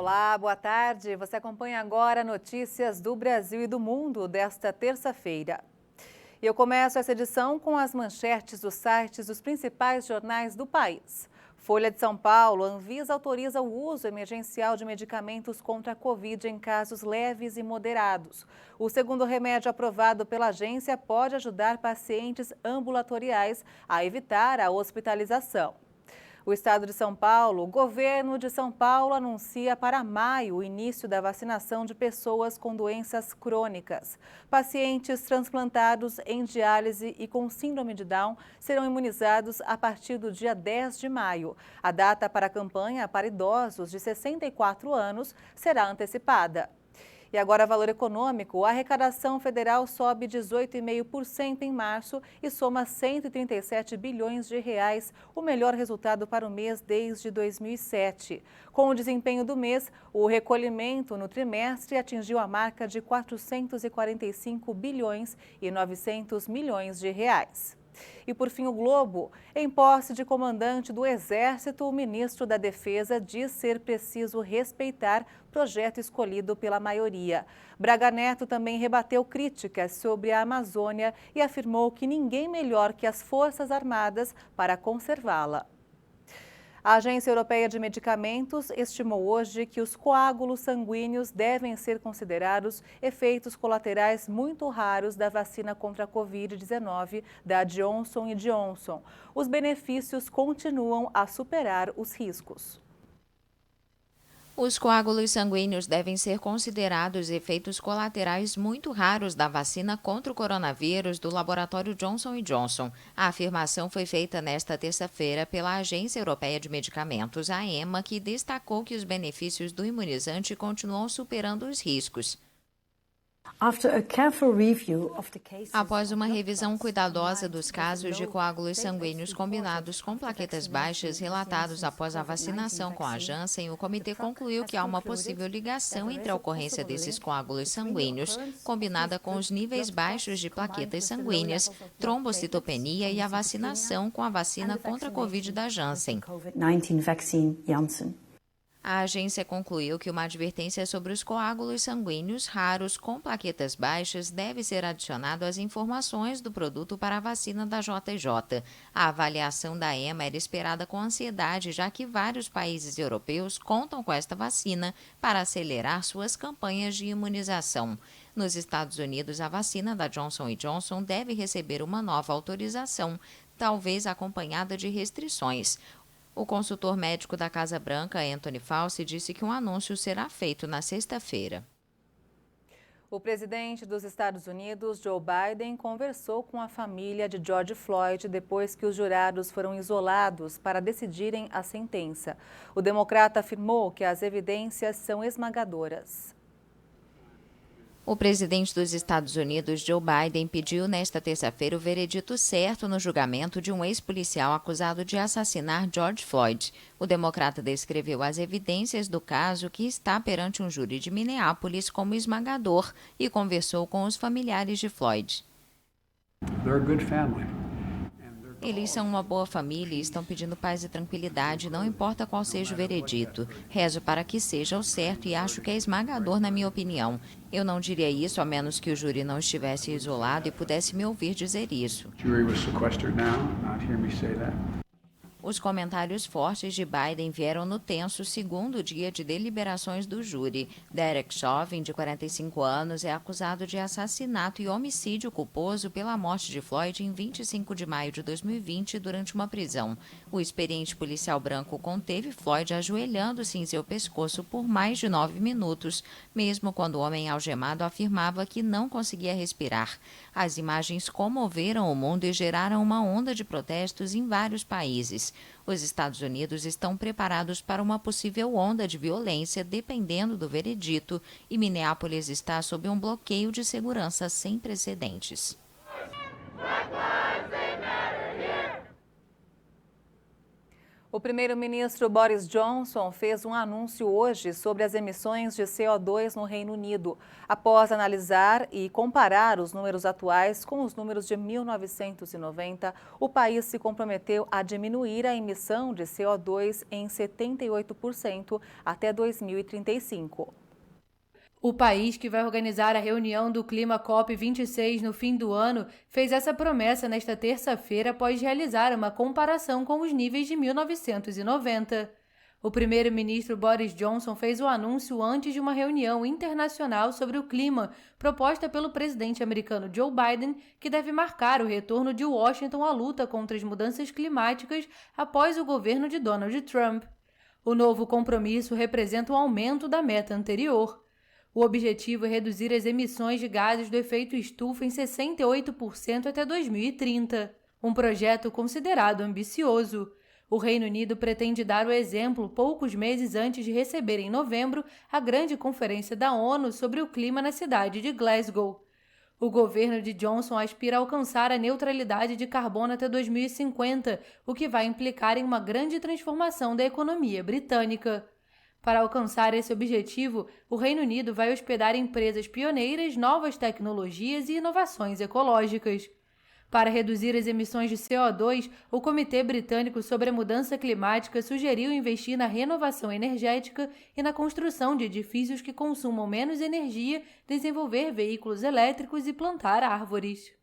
Olá, boa tarde. Você acompanha agora notícias do Brasil e do mundo desta terça-feira. E eu começo essa edição com as manchetes dos sites dos principais jornais do país. Folha de São Paulo, Anvisa autoriza o uso emergencial de medicamentos contra a Covid em casos leves e moderados. O segundo remédio aprovado pela agência pode ajudar pacientes ambulatoriais a evitar a hospitalização. O estado de São Paulo, o governo de São Paulo anuncia para maio o início da vacinação de pessoas com doenças crônicas. Pacientes transplantados em diálise e com síndrome de Down serão imunizados a partir do dia 10 de maio. A data para a campanha para idosos de 64 anos será antecipada. E agora, valor econômico, a arrecadação federal sobe 18,5% em março e soma 137 bilhões de reais, o melhor resultado para o mês desde 2007. Com o desempenho do mês, o recolhimento no trimestre atingiu a marca de 445 bilhões e 900 milhões de reais. E por fim, o Globo. Em posse de comandante do Exército, o ministro da Defesa diz ser preciso respeitar projeto escolhido pela maioria. Braga Neto também rebateu críticas sobre a Amazônia e afirmou que ninguém melhor que as Forças Armadas para conservá-la. A Agência Europeia de Medicamentos estimou hoje que os coágulos sanguíneos devem ser considerados efeitos colaterais muito raros da vacina contra a Covid-19 da Johnson & Johnson. Os benefícios continuam a superar os riscos. Os coágulos sanguíneos devem ser considerados efeitos colaterais muito raros da vacina contra o coronavírus do laboratório Johnson & Johnson. A afirmação foi feita nesta terça-feira pela Agência Europeia de Medicamentos, a EMA, que destacou que os benefícios do imunizante continuam superando os riscos. Após uma revisão cuidadosa dos casos de coágulos sanguíneos combinados com plaquetas baixas relatados após a vacinação com a Janssen, o comitê concluiu que há uma possível ligação entre a ocorrência desses coágulos sanguíneos, combinada com os níveis baixos de plaquetas sanguíneas, trombocitopenia e a vacinação com a vacina contra a Covid da Janssen. A agência concluiu que uma advertência sobre os coágulos sanguíneos raros com plaquetas baixas deve ser adicionado às informações do produto para a vacina da JJ. A avaliação da EMA era esperada com ansiedade, já que vários países europeus contam com esta vacina para acelerar suas campanhas de imunização. Nos Estados Unidos, a vacina da Johnson & Johnson deve receber uma nova autorização, talvez acompanhada de restrições. O consultor médico da Casa Branca, Anthony Fauci, disse que um anúncio será feito na sexta-feira. O presidente dos Estados Unidos, Joe Biden, conversou com a família de George Floyd depois que os jurados foram isolados para decidirem a sentença. O democrata afirmou que as evidências são esmagadoras. O presidente dos Estados Unidos, Joe Biden, pediu nesta terça-feira o veredito certo no julgamento de um ex-policial acusado de assassinar George Floyd. O democrata descreveu as evidências do caso, que está perante um júri de Minneapolis, como esmagador e conversou com os familiares de Floyd. Eles são uma boa família e estão pedindo paz e tranquilidade, não importa qual seja o veredito. Rezo para que seja o certo e acho que é esmagador, na minha opinião. Eu não diria isso a menos que o júri não estivesse isolado e pudesse me ouvir dizer isso. Os comentários fortes de Biden vieram no tenso segundo dia de deliberações do júri. Derek Chauvin, de 45 anos, é acusado de assassinato e homicídio culposo pela morte de Floyd em 25 de maio de 2020 durante uma prisão. O experiente policial branco conteve Floyd ajoelhando-se em seu pescoço por mais de 9 minutos, mesmo quando o homem algemado afirmava que não conseguia respirar. As imagens comoveram o mundo e geraram uma onda de protestos em vários países. Os Estados Unidos estão preparados para uma possível onda de violência dependendo do veredito e Minneapolis está sob um bloqueio de segurança sem precedentes. O primeiro-ministro Boris Johnson fez um anúncio hoje sobre as emissões de CO2 no Reino Unido, após analisar e comparar os números atuais com os números de 1990. O país se comprometeu a diminuir a emissão de CO2 em 78% até 2035. O país que vai organizar a reunião do Clima COP26 no fim do ano fez essa promessa nesta terça-feira após realizar uma comparação com os níveis de 1990. O primeiro-ministro Boris Johnson fez o anúncio antes de uma reunião internacional sobre o clima proposta pelo presidente americano Joe Biden, que deve marcar o retorno de Washington à luta contra as mudanças climáticas após o governo de Donald Trump. O novo compromisso representa um aumento da meta anterior. O objetivo é reduzir as emissões de gases do efeito estufa em 68% até 2030, um projeto considerado ambicioso. O Reino Unido pretende dar o exemplo poucos meses antes de receber em novembro a grande conferência da ONU sobre o clima na cidade de Glasgow. O governo de Johnson aspira a alcançar a neutralidade de carbono até 2050, o que vai implicar em uma grande transformação da economia britânica. Para alcançar esse objetivo, o Reino Unido vai hospedar empresas pioneiras, novas tecnologias e inovações ecológicas. Para reduzir as emissões de CO2, o Comitê Britânico sobre a Mudança Climática sugeriu investir na renovação energética e na construção de edifícios que consumam menos energia, desenvolver veículos elétricos e plantar árvores.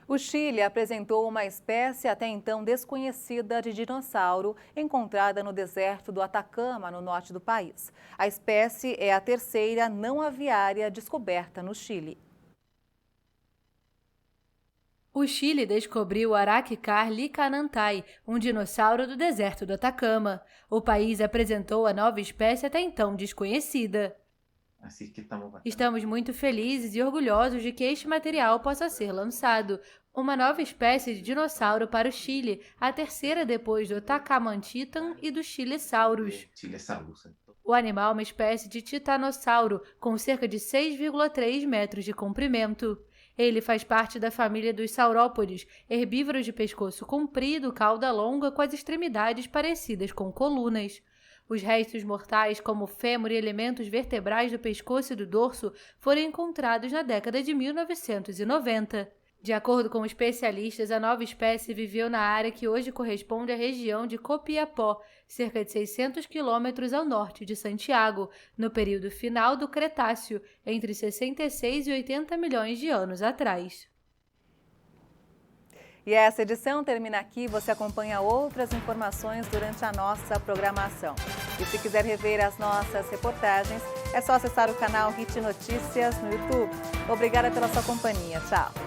O Chile apresentou uma espécie até então desconhecida de dinossauro encontrada no deserto do Atacama, no norte do país. A espécie é a terceira não aviária descoberta no Chile. O Chile descobriu o Araccar licanantai, um dinossauro do deserto do Atacama. O país apresentou a nova espécie até então desconhecida. Estamos muito felizes e orgulhosos de que este material possa ser lançado. Uma nova espécie de dinossauro para o Chile, a terceira depois do Tacamantitan e do Chilesaurus. O animal é uma espécie de titanossauro, com cerca de 6,3 metros de comprimento. Ele faz parte da família dos saurópodes, herbívoros de pescoço comprido, cauda longa, com as extremidades parecidas com colunas. Os restos mortais, como o fêmur e elementos vertebrais do pescoço e do dorso, foram encontrados na década de 1990. De acordo com especialistas, a nova espécie viveu na área que hoje corresponde à região de Copiapó, cerca de 600 quilômetros ao norte de Santiago, no período final do Cretáceo, entre 66 e 80 milhões de anos atrás. E essa edição termina aqui. Você acompanha outras informações durante a nossa programação. E se quiser rever as nossas reportagens, é só acessar o canal HIT Notícias no YouTube. Obrigada pela sua companhia. Tchau!